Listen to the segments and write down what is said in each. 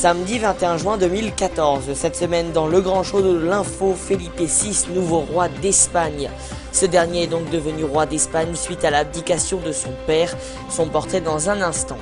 Samedi 21 juin 2014, cette semaine dans le grand show de l'info, Felipe VI, nouveau roi d'Espagne. Ce dernier est donc devenu roi d'Espagne suite à l'abdication de son père, son portrait dans un instant.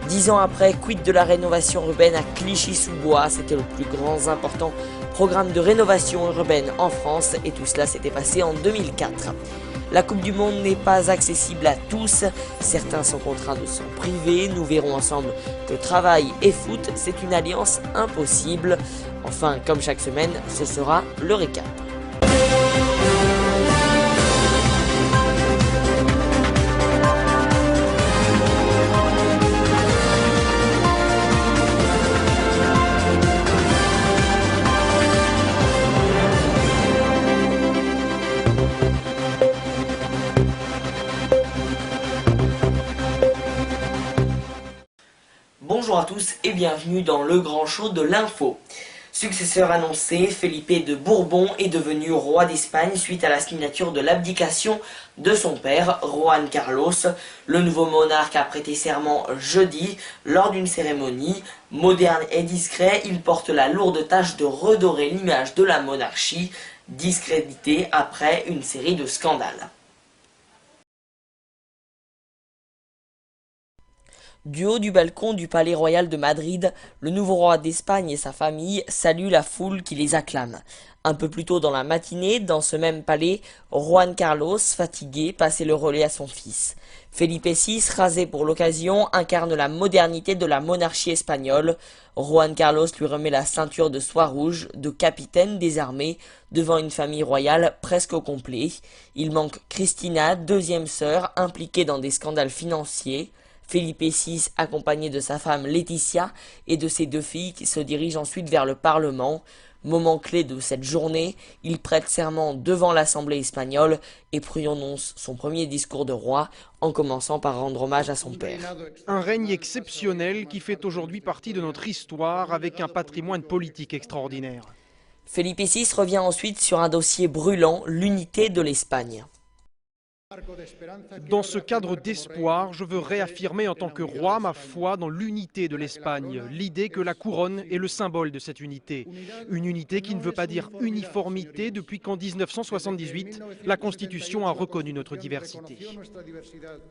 10 ans après, quid de la rénovation urbaine à Clichy-sous-Bois, c'était le plus grand important programme de rénovation urbaine en France et tout cela s'était passé en 2004. La Coupe du Monde n'est pas accessible à tous, certains sont contraints de s'en priver, nous verrons ensemble que travail et foot, c'est une alliance impossible. Enfin, comme chaque semaine, ce sera le récap. Bonjour à tous et bienvenue dans le grand show de l'info. Successeur annoncé, Felipe de Bourbon est devenu roi d'Espagne suite à la signature de l'abdication de son père, Juan Carlos. Le nouveau monarque a prêté serment jeudi lors d'une cérémonie. Moderne et discret, il porte la lourde tâche de redorer l'image de la monarchie, discréditée après une série de scandales. Du haut du balcon du palais royal de Madrid, le nouveau roi d'Espagne et sa famille saluent la foule qui les acclame. Un peu plus tôt dans la matinée, dans ce même palais, Juan Carlos, fatigué, passait le relais à son fils. Felipe VI, rasé pour l'occasion, incarne la modernité de la monarchie espagnole. Juan Carlos lui remet la ceinture de soie rouge de capitaine des armées devant une famille royale presque au complet. Il manque Cristina, deuxième sœur, impliquée dans des scandales financiers. Felipe VI, accompagné de sa femme Laetitia et de ses deux filles qui se dirigent ensuite vers le Parlement. Moment clé de cette journée, il prête serment devant l'Assemblée espagnole et prononce son premier discours de roi en commençant par rendre hommage à son père. Un règne exceptionnel qui fait aujourd'hui partie de notre histoire avec un patrimoine politique extraordinaire. Felipe VI revient ensuite sur un dossier brûlant, l'unité de l'Espagne. Dans ce cadre d'espoir, je veux réaffirmer en tant que roi ma foi dans l'unité de l'Espagne, l'idée que la couronne est le symbole de cette unité. Une unité qui ne veut pas dire uniformité depuis qu'en 1978, la Constitution a reconnu notre diversité.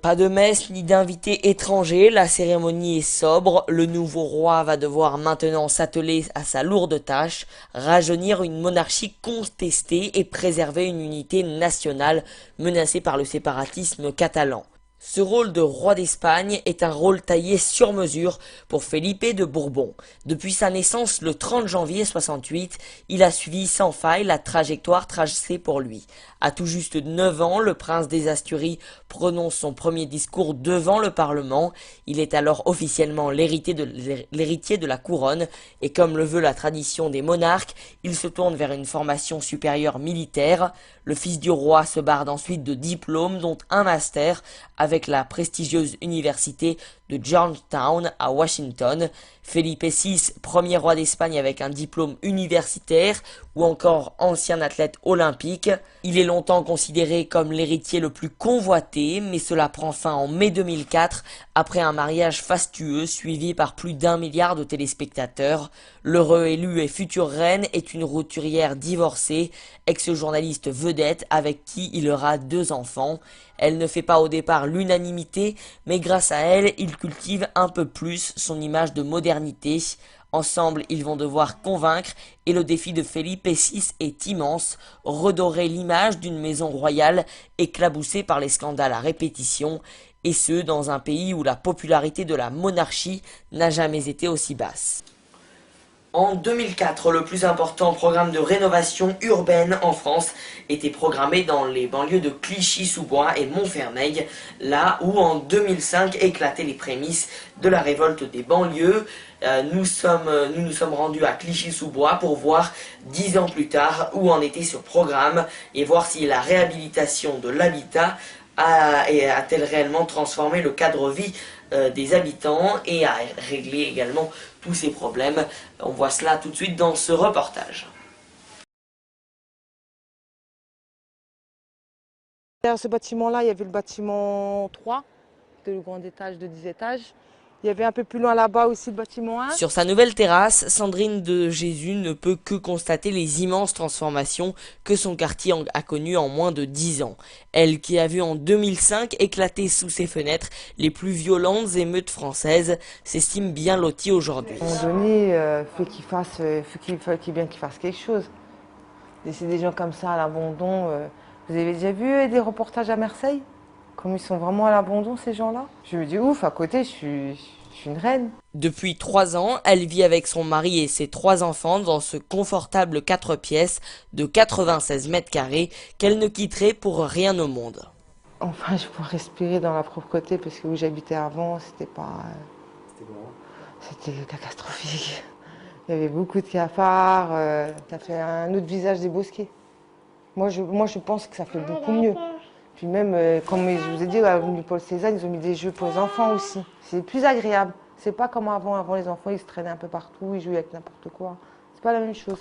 Pas de messe ni d'invités étrangers, la cérémonie est sobre, le nouveau roi va devoir maintenant s'atteler à sa lourde tâche, rajeunir une monarchie contestée et préserver une unité nationale menacée par le séparatisme catalan. Ce rôle de roi d'Espagne est un rôle taillé sur mesure pour Felipe de Bourbon. Depuis sa naissance le 30 janvier 68, il a suivi sans faille la trajectoire tracée pour lui. À tout juste 9 ans, le prince des Asturies prononce son premier discours devant le Parlement. Il est alors officiellement l'héritier de la couronne et comme le veut la tradition des monarques, il se tourne vers une formation supérieure militaire. Le fils du roi se barde ensuite de diplômes dont un master avec la prestigieuse université de Georgetown à Washington. Felipe VI, premier roi d'Espagne avec un diplôme universitaire ou encore ancien athlète olympique. Il est longtemps considéré comme l'héritier le plus convoité, mais cela prend fin en mai 2004 après un mariage fastueux suivi par plus d'1 milliard de téléspectateurs. L'heureux élu et future reine est une roturière divorcée, ex-journaliste vedette avec qui il aura 2 enfants. Elle ne fait pas au départ l'unanimité, mais grâce à elle, il cultive un peu plus son image de modernité. Ensemble, ils vont devoir convaincre et le défi de Felipe VI est immense, redorer l'image d'une maison royale éclaboussée par les scandales à répétition, et ce dans un pays où la popularité de la monarchie n'a jamais été aussi basse. En 2004, le plus important programme de rénovation urbaine en France était programmé dans les banlieues de Clichy-sous-Bois et Montfermeil, là où en 2005 éclataient les prémices de la révolte des banlieues. Nous nous sommes rendus à Clichy-sous-Bois pour voir 10 ans plus tard où en était ce programme et voir si la réhabilitation de l'habitat a-t-elle réellement transformé le cadre vie des habitants et a réglé également tous ces problèmes. On voit cela tout de suite dans ce reportage. Derrière ce bâtiment-là, il y avait le bâtiment 3, c'était le grand étage de 10 étages. Il y avait un peu plus loin là-bas aussi le bâtiment 1. Sur sa nouvelle terrasse, Sandrine de Jésus ne peut que constater les immenses transformations que son quartier a connues en moins de 10 ans. Elle qui a vu en 2005 éclater sous ses fenêtres les plus violentes émeutes françaises, s'estime bien lotie aujourd'hui. À un moment donné, faut qu'il bien qu'il fasse quelque chose. Laisser des gens comme ça à l'abandon. Vous avez déjà vu des reportages à Marseille? Comme ils sont vraiment à l'abandon, ces gens-là. Je me dis, ouf, à côté, je suis une reine. Depuis 3 ans, elle vit avec son mari et ses 3 enfants dans ce confortable 4 pièces de 96 mètres carrés qu'elle ne quitterait pour rien au monde. Enfin, je pourrais respirer dans la propreté parce que où j'habitais avant, c'était catastrophique. Il y avait beaucoup de cafards, ça fait un autre visage des bosquets. Moi, je pense que ça fait beaucoup mieux. Puis même, comme je vous ai dit, à l'avenue Paul Cézanne, ils ont mis des jeux pour les enfants aussi. C'est plus agréable. C'est pas comme avant. Avant, les enfants, ils se traînaient un peu partout, ils jouaient avec n'importe quoi. C'est pas la même chose.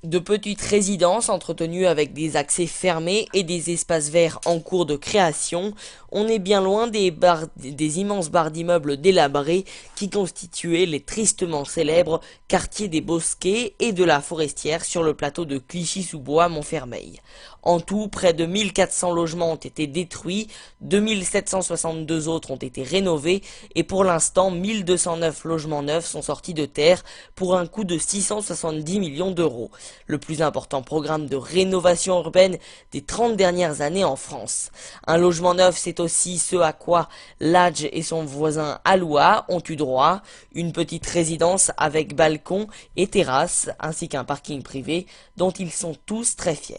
De petites résidences entretenues avec des accès fermés et des espaces verts en cours de création, on est bien loin des immenses barres d'immeubles délabrés qui constituaient les tristement célèbres quartiers des Bosquets et de la Forestière sur le plateau de Clichy-sous-Bois-Montfermeil. En tout, près de 1400 logements ont été détruits, 2762 autres ont été rénovés et pour l'instant 1209 logements neufs sont sortis de terre pour un coût de 670 millions d'euros. Le plus important programme de rénovation urbaine des 30 dernières années en France. Un logement neuf, c'est aussi ce à quoi Ladj et son voisin Aloua ont eu droit, une petite résidence avec balcon et terrasse, ainsi qu'un parking privé dont ils sont tous très fiers.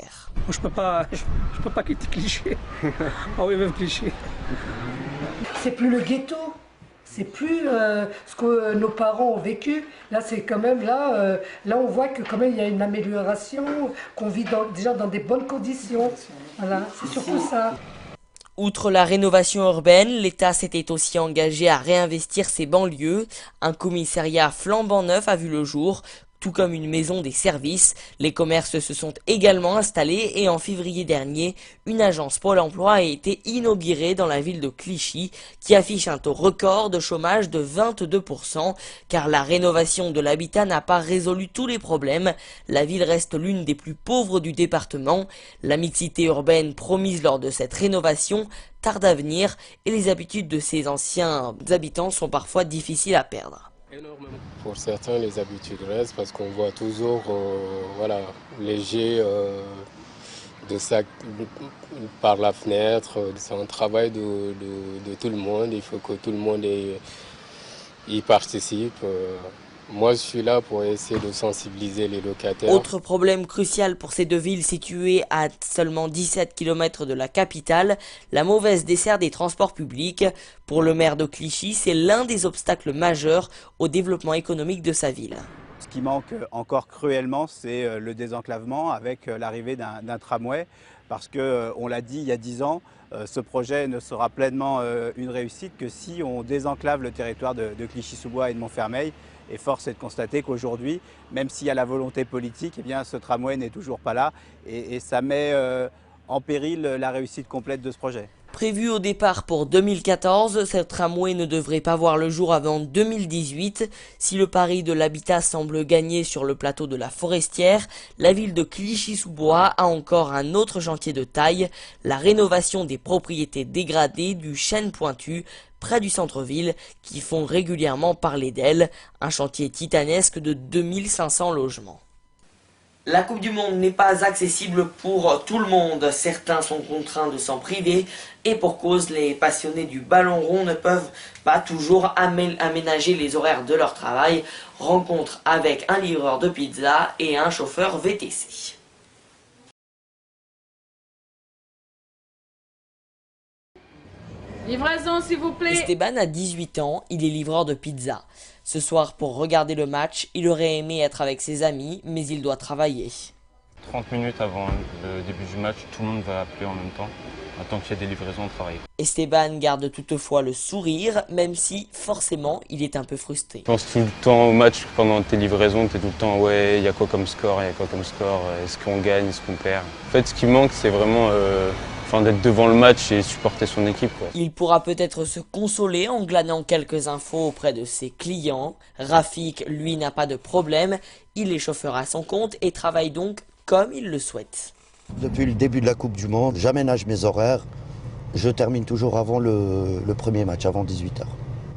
Je peux pas quitter Clichy. Ah oui, même Clichy. C'est plus le ghetto. C'est plus ce que nos parents ont vécu. Là, c'est quand même là on voit que quand même il y a une amélioration, qu'on vit déjà dans des bonnes conditions. Voilà, c'est surtout ça. Outre la rénovation urbaine, l'État s'était aussi engagé à réinvestir ses banlieues. Un commissariat flambant neuf a vu le jour, tout comme une maison des services. Les commerces se sont également installés et en février dernier, une agence Pôle emploi a été inaugurée dans la ville de Clichy qui affiche un taux record de chômage de 22% car la rénovation de l'habitat n'a pas résolu tous les problèmes. La ville reste l'une des plus pauvres du département. La mixité urbaine promise lors de cette rénovation tarde à venir et les habitudes de ses anciens habitants sont parfois difficiles à perdre. Pour certains, les habitudes restent parce qu'on voit toujours les jets de sacs par la fenêtre. C'est un travail de tout le monde. Il faut que tout le monde y participe. Moi, je suis là pour essayer de sensibiliser les locataires. Autre problème crucial pour ces deux villes situées à seulement 17 km de la capitale, la mauvaise dessert des transports publics. Pour le maire de Clichy, c'est l'un des obstacles majeurs au développement économique de sa ville. Ce qui manque encore cruellement, c'est le désenclavement avec l'arrivée d'un tramway. Parce que, on l'a dit il y a 10 ans, ce projet ne sera pleinement une réussite que si on désenclave le territoire de Clichy-sous-Bois et de Montfermeil. Et force est de constater qu'aujourd'hui, même s'il y a la volonté politique, eh bien, ce tramway n'est toujours pas là et ça met en péril la réussite complète de ce projet. Prévu au départ pour 2014, ce tramway ne devrait pas voir le jour avant 2018. Si le pari de l'habitat semble gagner sur le plateau de la Forestière, la ville de Clichy-sous-Bois a encore un autre chantier de taille, la rénovation des propriétés dégradées du Chêne Pointu, près du centre-ville, qui font régulièrement parler d'elle, un chantier titanesque de 2500 logements. La Coupe du Monde n'est pas accessible pour tout le monde. Certains sont contraints de s'en priver et pour cause, les passionnés du ballon rond ne peuvent pas toujours aménager les horaires de leur travail. Rencontre avec un livreur de pizza et un chauffeur VTC. Livraison, s'il vous plaît. Esteban a 18 ans, il est livreur de pizza. Ce soir, pour regarder le match, il aurait aimé être avec ses amis, mais il doit travailler. 30 minutes avant le début du match, tout le monde va appeler en même temps. Tant qu'il y a des livraisons, on travaille. Esteban garde toutefois le sourire, même si, forcément, il est un peu frustré. Tu penses tout le temps au match pendant tes livraisons, tu es tout le temps, ouais, il y a quoi comme score, est-ce qu'on gagne, est-ce qu'on perd. En fait, ce qui manque, c'est vraiment d'être devant le match et supporter son équipe, quoi. Il pourra peut-être se consoler en glanant quelques infos auprès de ses clients. Rafik, lui, n'a pas de problème. Il est chauffeur à son compte et travaille donc comme il le souhaite. Depuis le début de la Coupe du Monde, j'aménage mes horaires. Je termine toujours avant le premier match, avant 18h.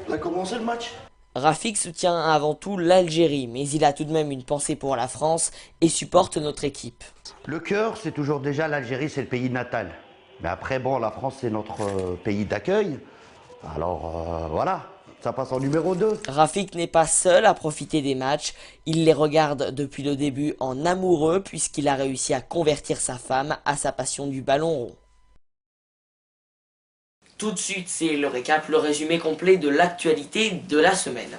On a commencé le match? Rafik soutient avant tout l'Algérie, mais il a tout de même une pensée pour la France et supporte notre équipe. Le cœur, c'est toujours déjà l'Algérie, c'est le pays natal. Mais après, bon, la France, c'est notre pays d'accueil. Alors, voilà, ça passe en numéro 2. Rafik n'est pas seul à profiter des matchs. Il les regarde depuis le début en amoureux, puisqu'il a réussi à convertir sa femme à sa passion du ballon rond. Tout de suite, c'est le récap, le résumé complet de l'actualité de la semaine.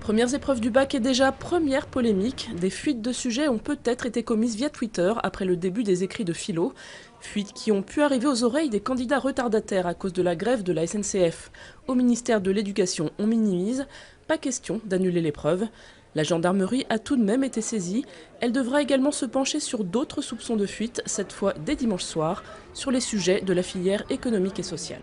Premières épreuves du bac et déjà première polémique. Des fuites de sujets ont peut-être été commises via Twitter après le début des écrits de philo. Fuites qui ont pu arriver aux oreilles des candidats retardataires à cause de la grève de la SNCF. Au ministère de l'Éducation, on minimise. Pas question d'annuler l'épreuve. La gendarmerie a tout de même été saisie. Elle devra également se pencher sur d'autres soupçons de fuite, cette fois dès dimanche soir, sur les sujets de la filière économique et sociale.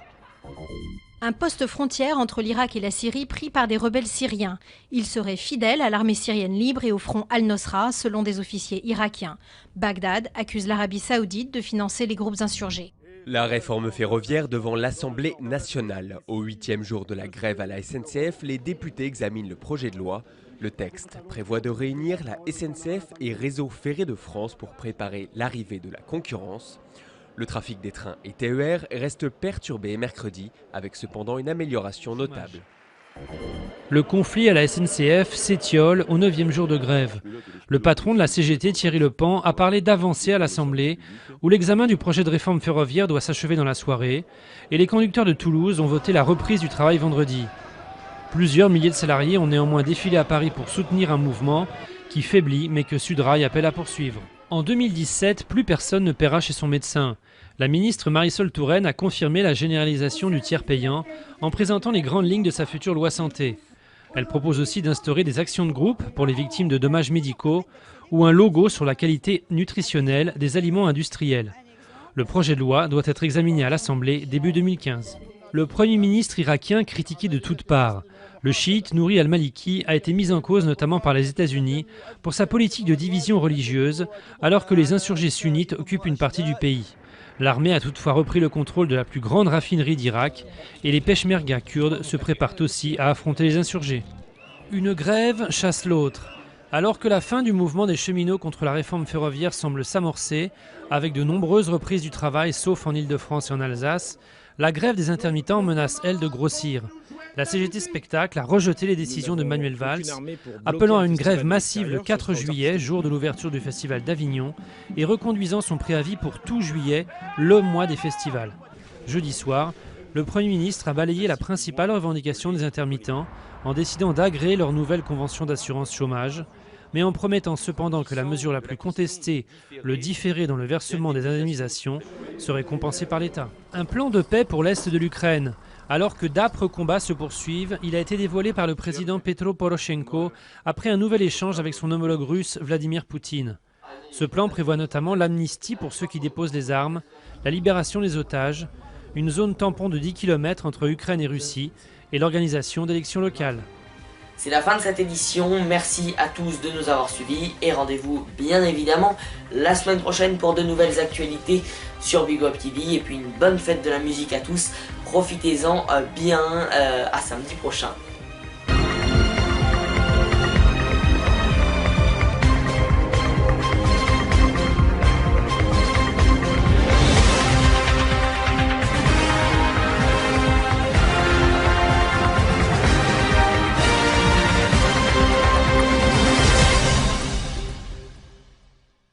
Un poste frontière entre l'Irak et la Syrie pris par des rebelles syriens. Ils seraient fidèles à l'armée syrienne libre et au front Al-Nosra, selon des officiers irakiens. Bagdad accuse l'Arabie saoudite de financer les groupes insurgés. La réforme ferroviaire devant l'Assemblée nationale. Au 8e jour de la grève à la SNCF, les députés examinent le projet de loi. Le texte prévoit de réunir la SNCF et Réseau Ferré de France pour préparer l'arrivée de la concurrence. Le trafic des trains et TER reste perturbé mercredi, avec cependant une amélioration notable. Le conflit à la SNCF s'étiole au 9e jour de grève. Le patron de la CGT, Thierry Lepan, a parlé d'avancée à l'Assemblée, où l'examen du projet de réforme ferroviaire doit s'achever dans la soirée, et les conducteurs de Toulouse ont voté la reprise du travail vendredi. Plusieurs milliers de salariés ont néanmoins défilé à Paris pour soutenir un mouvement qui faiblit mais que Sudrail appelle à poursuivre. En 2017, plus personne ne paiera chez son médecin. La ministre Marisol Touraine a confirmé la généralisation du tiers payant en présentant les grandes lignes de sa future loi santé. Elle propose aussi d'instaurer des actions de groupe pour les victimes de dommages médicaux ou un logo sur la qualité nutritionnelle des aliments industriels. Le projet de loi doit être examiné à l'Assemblée début 2015. Le Premier ministre irakien critiqué de toutes parts. Le chiite Nouri al-Maliki a été mis en cause notamment par les États-Unis pour sa politique de division religieuse, alors que les insurgés sunnites occupent une partie du pays. L'armée a toutefois repris le contrôle de la plus grande raffinerie d'Irak et les peshmergas kurdes se préparent aussi à affronter les insurgés. Une grève chasse l'autre. Alors que la fin du mouvement des cheminots contre la réforme ferroviaire semble s'amorcer, avec de nombreuses reprises du travail sauf en Île-de-France et en Alsace, la grève des intermittents menace, elle, de grossir. La CGT Spectacle a rejeté les décisions de Manuel Valls, appelant à une grève massive le 4 juillet, jour de l'ouverture du festival d'Avignon, et reconduisant son préavis pour tout juillet, le mois des festivals. Jeudi soir, le Premier ministre a balayé la principale revendication des intermittents en décidant d'agréer leur nouvelle convention d'assurance chômage, mais en promettant cependant que la mesure la plus contestée, le différé dans le versement des indemnisations, serait compensée par l'État. Un plan de paix pour l'Est de l'Ukraine. Alors que d'âpres combats se poursuivent, il a été dévoilé par le président Petro Poroshenko après un nouvel échange avec son homologue russe Vladimir Poutine. Ce plan prévoit notamment l'amnistie pour ceux qui déposent les armes, la libération des otages, une zone tampon de 10 km entre Ukraine et Russie et l'organisation d'élections locales. C'est la fin de cette édition, merci à tous de nous avoir suivis et rendez-vous bien évidemment la semaine prochaine pour de nouvelles actualités sur Big Up TV et puis une bonne fête de la musique à tous, profitez-en bien, à samedi prochain.